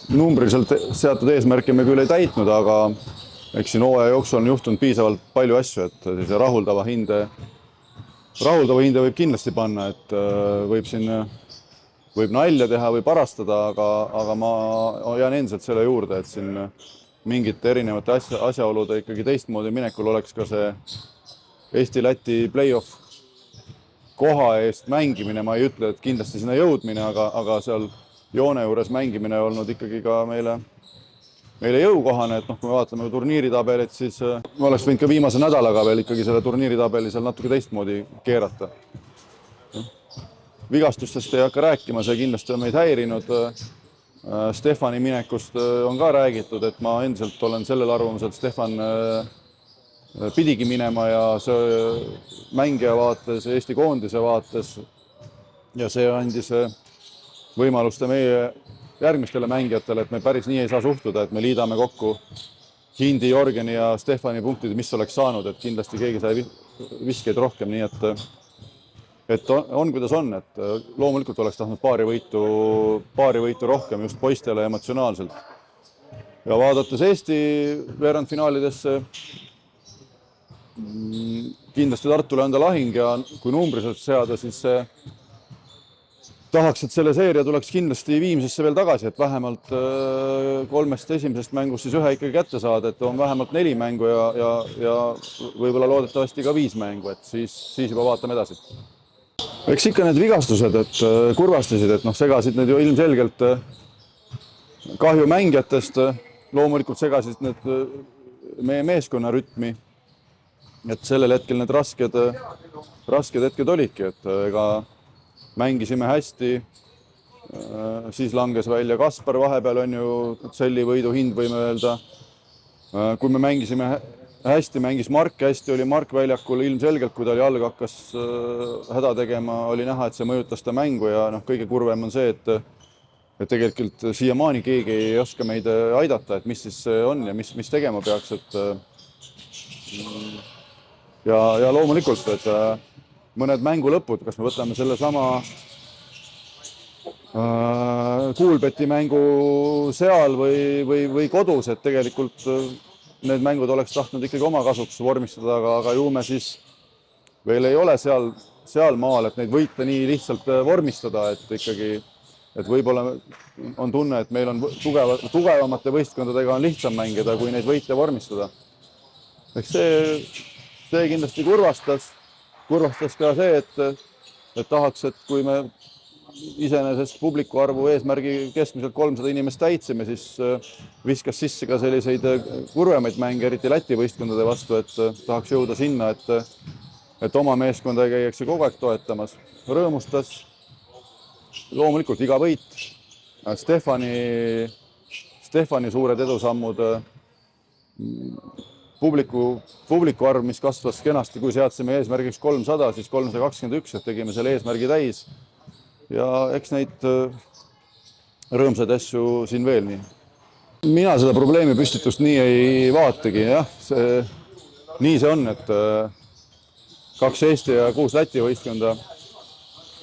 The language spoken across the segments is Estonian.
numbriliselt seatud eesmärke me küll ei täitnud, aga eks siin hooaja jooksul on juhtunud piisavalt palju asju, et sellise rahuldava hinde võib kindlasti panna, et võib nalja teha või parastada, aga ma jään endiselt selle juurde, et siin mingite erinevate asjaolude ikkagi teistmoodi minekul oleks ka see Eesti-Läti play-off koha eest mängimine. Ma ei ütle, et kindlasti sinna jõudmine, aga seal joone juures mängimine olnud ikkagi ka meile jõukohane, et kui me vaatame turniiritabelit, siis me oleks võinud ka viimase nädalaga veel ikkagi selle turniiritabeli seal natuke teistmoodi keerata. Vigastustest ei hakka rääkima, see kindlasti on meid häirinud. Stefani minekust on ka räägitud, et ma endiselt olen sellel arvamusel, et Stefan pidigi minema ja see mängija vaates, Eesti koondise vaates ja see andis võimalust meie järgmistele mängijatele, et me päris nii ei saa suhtuda, et me liidame kokku Hindi, Jorgeni ja Stefani punktid, mis oleks saanud, et kindlasti keegi sai viskeid rohkem, nii et on kuidas on, et loomulikult oleks tahtnud paari võitu rohkem just poistele emotsionaalselt. Ja vaadates Eesti veerandfinaalidesse, kindlasti Tartule anda lahing ja kui numbriliselt seada, siis tahaks, et selle seeria tuleks kindlasti viimsesse veel tagasi, et vähemalt 3 esimesest mängust siis ühe ikkagi kätte saada, et on vähemalt 4 mängu ja võib-olla loodetavasti ka 5 mängu, et siis juba vaatame edasi. Eks ikka need vigastused, et kurvastasid, et segasid need ju ilmselgelt kahju mängijatest, loomulikult segasid need meie meeskonna rütmi, et sellel hetkel need rasked hetked olidki, et ega mängisime hästi, siis langes välja Kaspar vahepeal on ju Selli võidu hind, võime öelda. Kui me mängisime hästi, mängis Mark hästi, oli Mark väljakul ilmselgelt, kui ta oli alg hakkas häda tegema, oli näha, et see mõjutas ta mängu ja kõige kurvem on see, et tegelikult siiamaani keegi ei oska meid aidata, et mis siis on ja mis tegema peaks, ja loomulikult, et mõned mängu lõpud, kas me võtame selle sama Kuulbeti mängu seal või kodus, et tegelikult need mängud oleks tahtnud ikkagi oma kasuks vormistada, aga ju me siis veel ei ole seal maal, et neid võite nii lihtsalt vormistada, et ikkagi, et võib-olla on tunne, et meil on tugevamate võistkondadega on lihtsam mängida, kui neid võite vormistada. Eks see kindlasti kurvastas ka see, et tahaks, et kui me iseenesest publiku arvu eesmärgi keskmiselt 300 inimest täitsime, siis viskas sisse ka selliseid kurvemaid mänge, eriti Läti võistkondade vastu, et tahaks jõuda sinna, et oma meeskonda käiakse kogu aeg toetamas. Rõõmustas loomulikult iga võit. Stefani suured edusammud, publiku arv, mis kasvas kenasti, kui seadsime eesmärgiks 300, siis 321, et tegime selle eesmärgi täis. Ja eks neid rõõmsaid asju siin veel nii. Mina seda probleemi püstitust nii ei vaatagi, jah. Nii see on, et 2 Eesti ja 6 Läti võistkonda.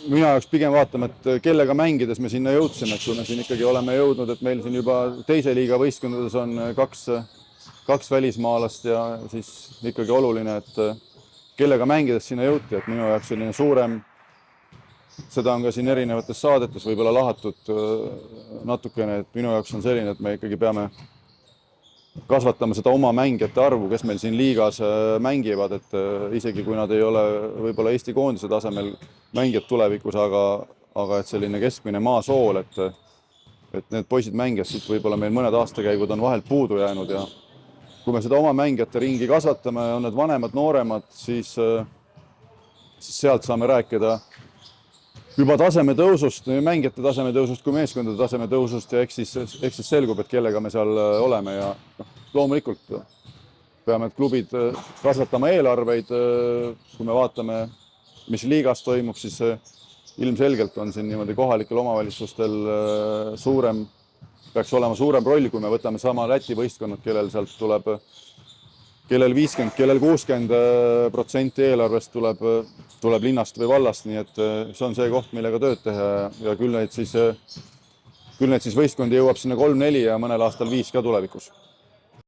Mina jaoks pigem vaatame, et kellega mängides me sinna jõudsime, et kui me siin ikkagi oleme jõudnud, et meil siin juba teise liiga võistkondades on 2 välismaalast ja siis ikkagi oluline, et kellega mängides sinna jõuti, et minu jaoks selline suurem, seda on ka siin erinevates saadetes võib-olla lahatud natukene, et minu jaoks on selline, et me ikkagi peame kasvatama seda oma mängijate arvu, kes meil siin liigas mängivad, et isegi kui nad ei ole võib-olla Eesti koondise tasemel mängijad tulevikus, aga et selline keskmine maasool, et need poisid mängijad siit võib-olla meil mõned aastakäigud on vahelt puudu jäänud ja kui me seda oma mängijate ringi kasvatame, on need vanemad, nooremad, siis sealt saame rääkida juba taseme tõusust, mängijate taseme tõusust kui meeskondade taseme tõusust ja eks siis selgub, et kellega me seal oleme ja loomulikult peame klubid kasvatama eelarveid. Kui me vaatame, mis liigas toimub, siis ilmselgelt on siin niimoodi kohalikel omavalitsustel peaks olema suurem roll, kui me võtame sama Läti võistkonnad, kellel sealt tuleb kellel 50, kellel 60% eelarvest tuleb linnast või vallast, nii et see on see koht, millega tööd teha ja küll neid siis küll need siis võistkondi jõuab sinna 3-4 ja mõnel aastal 5 ka tulevikus.